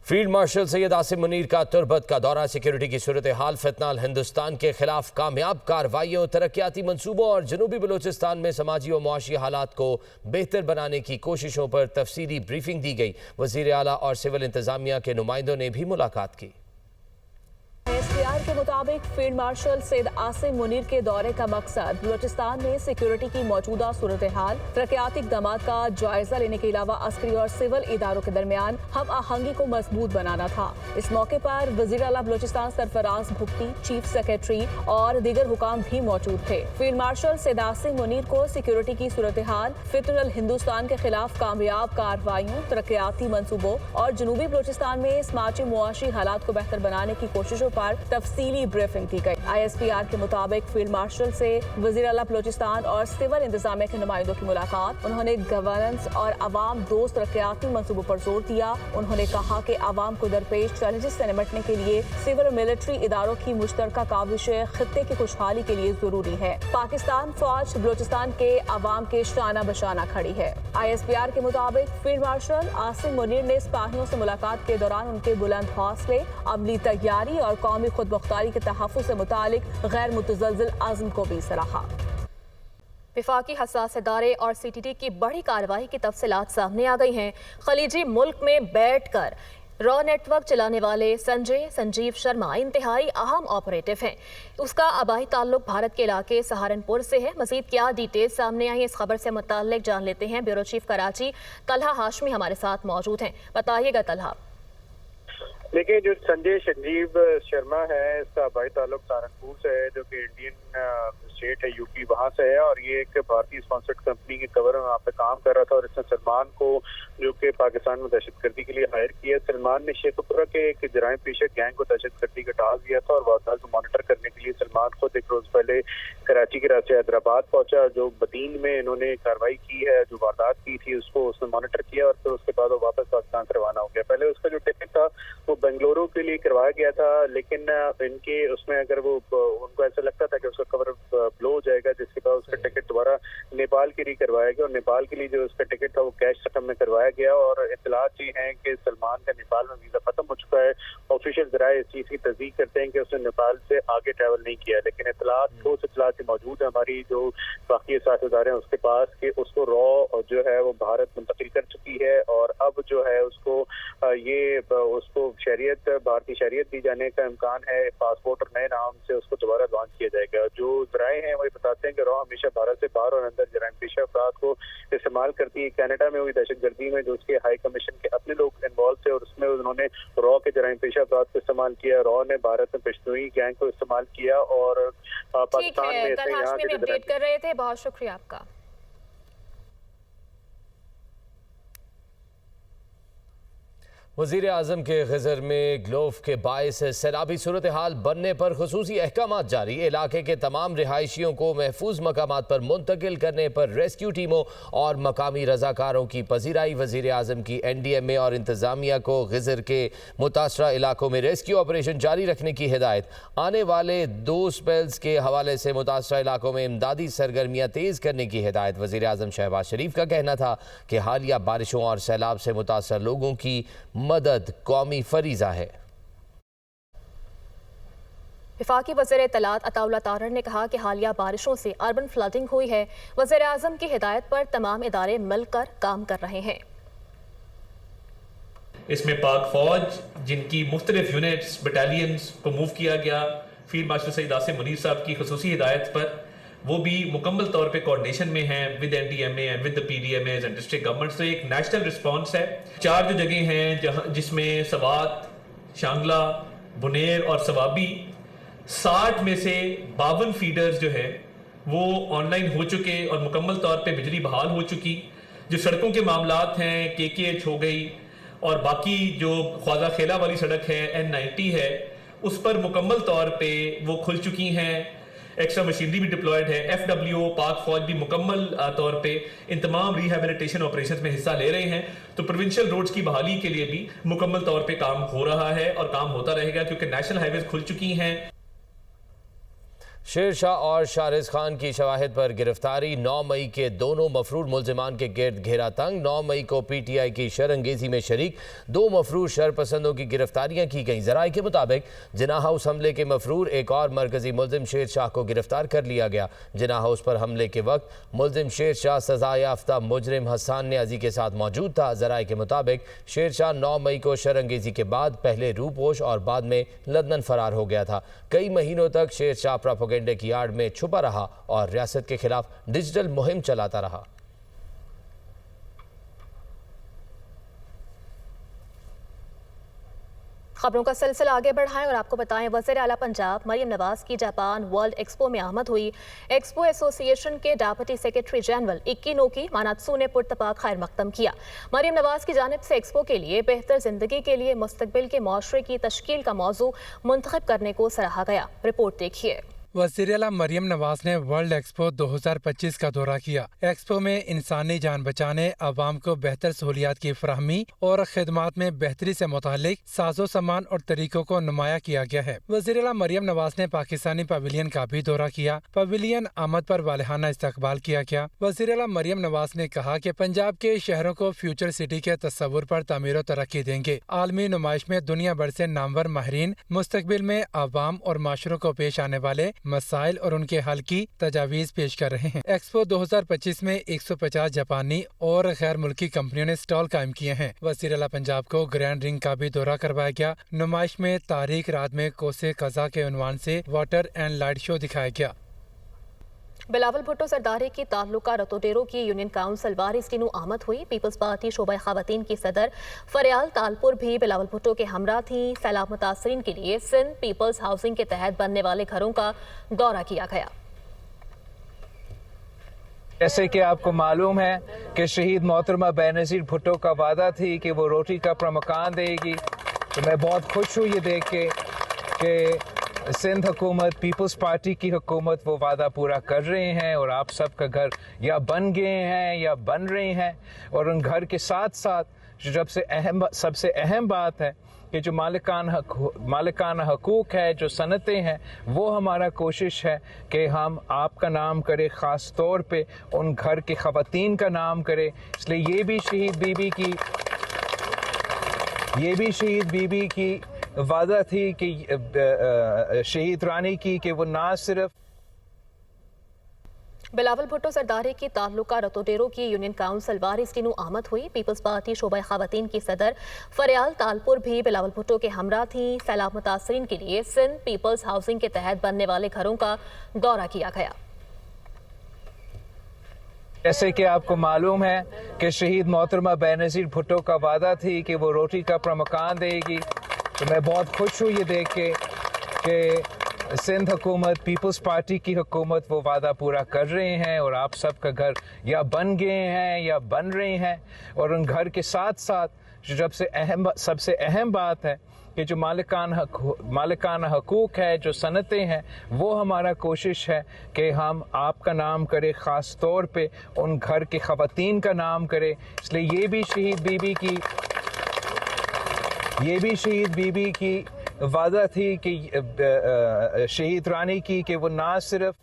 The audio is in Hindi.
फील्ड मार्शल सैयद आसिम मुनीर का तुर्बत का दौरा। सिक्योरिटी की सूरत हाल, फितनाल, हिंदुस्तान के खिलाफ कामयाब कार्रवाइयों, तरक्याती मंसूबों और जनूबी बलूचिस्तान में समाजी और मुआशी हालात को बेहतर बनाने की कोशिशों पर तफसीली ब्रीफिंग दी गई। वज़ीर आला और सिविल इंतजामिया के नुमाइंदों ने भी मुलाकात की। ISPR के मुताबिक फील्ड मार्शल सैयद आसिम मुनीर के दौरे का मकसद बलूचिस्तान में सिक्योरिटी की मौजूदा सूरत हाल, तरक्याती इक़दामात का जायजा लेने के अलावा अस्करी और सिविल इदारों के दरमियान हम आहंगी को मजबूत बनाना था। इस मौके पर वज़ीर आला बलूचिस्तान सरफराज भुगती, चीफ सेक्रेटरी और दीगर हुकाम भी मौजूद थे। फील्ड मार्शल सैयद आसिम मुनीर को सिक्योरिटी की सूरत हाल, फितनल हिंदुस्तान के खिलाफ कामयाब कार्रवाइयों, तरक्याती मंसूबों और जनूबी बलूचिस्तान में समाजी मुआशी हालात को बेहतर बनाने की कोशिशों पर तफसीली ब्रीफिंग दी गई। ISPR के मुताबिक फील्ड मार्शल से वज़ीर आला बलूचिस्तान और सिविल इंतजामिया के नुमाइंदों की मुलाकात। उन्होंने गवर्नेंस और अवाम दोस्त तरक्याती मंसूबों पर जोर दिया। उन्होंने कहा कि अवाम को दरपेश चैलेंजेस से निपटने के लिए सिविल और मिलिट्री इदारों की मुश्तरका काविशें खित्ते की खुशहाली के लिए जरूरी है। पाकिस्तान फौज बलूचिस्तान के अवाम के शाना बशाना खड़ी है। ISPR के मुताबिक फील्ड मार्शल आसिम मुनीर ने सिपाहियों से मुलाकात के दौरान उनके बुलंद हौसले, अमली तैयारी और कौमी खुद मुख्तारी के तहफ़्फ़ुज़ से मुतालिक गैर मुतज़लज़िल अज़्म को भी सराहा। विफाकी हसास इदारे और CTT की बड़ी कार्रवाई की तफसीलात सामने आ गई हैं। खलीजी मुल्क में बैठकर रॉ नेटवर्क चलाने वाले संजीव शर्मा इंतहाई अहम ऑपरेटिव हैं। उसका आबाई ताल्लुक भारत के इलाके सहारनपुर से है। मजीद क्या डिटेल्स सामने आई है, इस खबर से मुताल्लिक जान लेते हैं। ब्यूरो चीफ कराची तलहा हाशमी हमारे साथ मौजूद हैं। बताइएगा तलहा। देखिए, जो संजीव शर्मा है, इसका आबाई ताल्लुक सहारनपुर से है, जो कि इंडियन स्टेट है, यूपी, वहाँ से है। और ये एक भारतीय स्पॉन्सर्ड कंपनी के कवर में वहाँ पे काम कर रहा था। और इसने सलमान को, जो कि पाकिस्तान में दहशतगर्दी के लिए हायर किया। सलमान ने शेखपुरा के एक जराइम पेशा गैंग को दहशतगर्दी का टाल दिया था। और वारदात को मॉनिटर करने के लिए सलमान खुद एक रोज पहले कराची के रास्ते हैदराबाद पहुंचा। जो बदीन में इन्होंने कार्रवाई की है, जो वारदात की थी, उसको उसने मॉनिटर किया और फिर उसके बाद वो वापस पाकिस्तान से रवाना हो गया। पहले उसका जो टिकट था वो बेंगलुरु के लिए करवाया गया था, लेकिन इनके उसमें अगर वो उनको ऐसा लगता था कि उसका कवर ब्लो हो जाएगा, जिसके बाद उसका टिकट दोबारा नेपाल के लिए करवाया गया। और नेपाल के लिए जो उसका टिकट था वो कैश रकम में करवाया गया। और इत्तलात ये हैं कि सलमान का नेपाल में वीजा खत्म हो चुका है। ऑफिशियल जराए इस चीज की तस्दीक करते हैं कि उसने नेपाल से आगे ट्रैवल नहीं किया, लेकिन ठोस इत्तलात मौजूद है हमारी जो बाकी साथीदार हैं उसके पास, कि उसको रॉ जो है वो भारत मुंतकिल कर चुकी है। और अब जो है उसको उसको शरीयत, भारतीय शरीयत दी जाने का इम्कान है। पासपोर्ट और नए नाम से उसको दोबारा लॉन्च किया जाएगा। जो जराए हैं वही बताते हैं कि रॉ हमेशा भारत से बाहर और अंदर जराइम पेशा अफराद को इस्तेमाल करती है। कनाडा में हुई दहशतगर्दी में जो उसके हाई कमीशन के अपने लोग इन्वॉल्व थे, और उसमें उन्होंने रॉ के जराइम पेशा अफराद को इस्तेमाल किया। रॉ ने भारत में बिश्नोई गैंग को इस्तेमाल किया। और पाकिस्तान में अपडेट कर रहे थे। बहुत शुक्रिया आपका। वज़ीर आज़म के ग़ज़र में ग्लोफ के बायस सैलाबी सूरत हाल बनने पर खुसूसी अहकामात जारी। इलाके के तमाम रिहायशियों को महफूज मकामात पर मुंतकिल करने पर रेस्क्यू टीमों और मकामी रजाकारों की पजीराई। वज़ीर आज़म की NDMA और इंतज़ामिया को ग़ज़र के मुतासरा इलाकों में रेस्क्यू ऑपरेशन जारी रखने की हिदायत। आने वाले 2 स्पेल्स के हवाले से मुतासरा इलाकों में इमदादी सरगर्मियाँ तेज़ करने की हिदायत। वज़ीर आज़म शहबाज शरीफ का कहना था कि हालिया बारिशों और सैलाब से मुतासर लोगों की मदद कौमी फरीज़ा है। विफाकी वज़ीर इत्तलात अताउल्लाह तारर ने कहा कि हालिया बारिशों से अर्बन फ्लडिंग हुई है। वज़ीर आज़म की हिदायत पर तमाम इदारे मिलकर काम कर रहे हैं। इसमें पाक फौज, जिनकी मुख्तलिफ यूनिट्स, बटालियंस को मूव किया गया, फील्ड मार्शल सैयद आसिम मुनीर साहब की खुसूसी हिदायत पर, वो भी मुकम्मल तौर पे कोऑर्डिनेशन में हैं with NDMA and with the PDMAs and district government. से एक नेशनल रिस्पांस है। 4 जो जगह हैं जहां, जिसमें सवात, शांगला, बुनेर और सवाबी, 60 में से 52 फीडर्स जो है वो ऑनलाइन हो चुके और मुकम्मल तौर पे बिजली बहाल हो चुकी। जो सड़कों के मामलात हैं, KKH हो गई, और बाकी जो ख्वाजा खेला वाली सड़क है, N90 है, उस पर मुकम्मल तौर पे वो खुल चुकी हैं। एक्स्ट्रा मशीनरी भी डिप्लॉयड है। FWO, पाक फौज भी मुकम्मल तौर पे इन तमाम रिहेबिलिटेशन ऑपरेशंस में हिस्सा ले रहे हैं। तो प्रोविंशियल रोड्स की बहाली के लिए भी मुकम्मल तौर पे काम हो रहा है और काम होता रहेगा, क्योंकि नेशनल हाईवेज खुल चुकी हैं। शेर शाह और शाहरिज खान की शवाहिद पर गिरफ्तारी। 9 मई के दोनों मफरूर मुल्जिमान के गिर्द घेरा तंग। 9 मई को पीटीआई की शरअंगेजी में शरीक 2 मफरूर शरपसंदों की गिरफ्तारियां की गईं। ज़राए के मुताबिक जिना हाउस हमले के मफरूर एक और मरकजी मुल्जिम शेर शाह को गिरफ्तार कर लिया गया। जिना हाउस पर हमले के वक्त मुल्जिम शेर शाह सजा याफ्ता मुजरिम हसन न्याजी के साथ मौजूद था। ज़राए के मुताबिक शेर शाह 9 मई को शरअंगेजी के बाद पहले रूपोश और बाद में लंदन फरार हो गया था। कई महीनों तक शेर शाह प्रोपेगेंडे की आड़ में छुपा रहा और रियासत के खिलाफ डिजिटल मुहिम चलाता रहा। खबरों का सिलसिला आगे बढ़ाएं और आपको बताएं, वज़ीर आला पंजाब मरियम नवाज की जापान वर्ल्ड एक्सपो में आमद हुई। एक्सपो एसोसिएशन के डेप्यूटी सेक्रेटरी जनरल इक्की नोकी मानात्सू ने पुरतपाक खैर मकदम किया। मरियम नवाज की जानिब से एक्सपो के लिए बेहतर जिंदगी के लिए मुस्तकबिल के मुआशरे की तश्कील का मौजू मुंतखब करने को सराहा गया। रिपोर्ट देखिए। वज़ीर आला मरियम नवाज ने वर्ल्ड एक्सपो 2025 का दौरा किया। एक्सपो में इंसानी जान बचाने, आवाम को बेहतर सहूलियात की फराहमी और खिदमात में बेहतरी से मुतालिक साजो सामान और तरीकों को नुमाया किया गया है। वज़ीर आला मरियम नवाज ने पाकिस्तानी पवेलियन का भी दौरा किया। पवेलियन आमद पर वालिहाना इस्तकबाल किया गया। वज़ीर आला मरियम नवाज ने कहा कि पंजाब के शहरों को फ्यूचर सिटी के तस्वुर पर तामीर और तरक्की देंगे। आलमी नुमाइश में दुनिया भर से नामवर माहिरीन मुस्तकबिल में आवाम और माशरों को पेश आने वाले मसाइल और उनके हल की तजावीज पेश कर रहे हैं। एक्सपो 2025 में 150 जापानी और गैर मुल्की कंपनियों ने स्टॉल कायम किए हैं। वज़ीर आला पंजाब को ग्रैंड रिंग का भी दौरा करवाया गया। नुमाइश में तारीख रात में कोसे कज़ा के उन्वान से वाटर एंड लाइट शो दिखाया गया। बिलावल भुट्टो सरदारी की ताल्लुका रतोडेरो की यूनियन काउंसिल वारिस टीनू आमद हुई। पीपल्स पार्टी शोबा ख़वातीन की सदर फरियाल तालपुर भी बिलावल भुट्टो के हमरा थी। सैलाब मुतासरीन के लिए सिंध पीपल्स हाउसिंग के तहत बनने वाले घरों का दौरा किया गया। जैसे कि आपको मालूम है कि शहीद मोहतरमा बेनज़ीर भुट्टो का वादा थी कि वो रोटी कपड़ा मकान देगी, तो मैं बहुत खुश हूँ ये देख के कि सिंध हुकूमत, पीपल्स पार्टी की हुकूमत वो वादा पूरा कर रहे हैं और आप सबका घर या बन गए हैं या बन रहे हैं। और उन घर के साथ साथ सबसे अहम बात है कि जो मालिकाना हकूक़ है, जो सनतें हैं, वो हमारा कोशिश है कि हम आपका नाम करें, ख़ास तौर पे उन घर के ख़वातीन का नाम करें। इसलिए ये भी शहीद बीबी की वादा थी कि शहीद रानी की कि वो ना सिर्फ बिलावल भुट्टो सरदारी की ताल्लुका रतोडेरो की यूनियन काउंसिल वारिस टीनू आमद हुई। पीपल्स पार्टी शोबा ख़वातीन की सदर फरियाल तालपुर भी बिलावल भुट्टो के हमरा थी। सैलाब मुतासरीन के लिए सिंध पीपल्स हाउसिंग के तहत बनने वाले घरों का दौरा किया गया। जैसे कि आपको मालूम है कि शहीद मोहतरमा बेनज़ीर भुट्टो का वादा थी कि वो रोटी कपड़ा मकान देगी, तो मैं बहुत खुश हूँ ये देख के कि सिंध हुकूमत, पीपल्स पार्टी की हुकूमत वो वादा पूरा कर रहे हैं और आप सबका घर या बन गए हैं या बन रहे हैं। और उन घर के साथ साथ सबसे अहम बात है कि जो मालिकाना हकूक़ है, जो सनतें हैं, वो हमारा कोशिश है कि हम आपका नाम करें, ख़ास तौर पे उन घर के ख़वातीन का नाम करें। इसलिए ये भी शहीद बीबी की वादा थी कि शहीद रानी की कि वो ना सिर्फ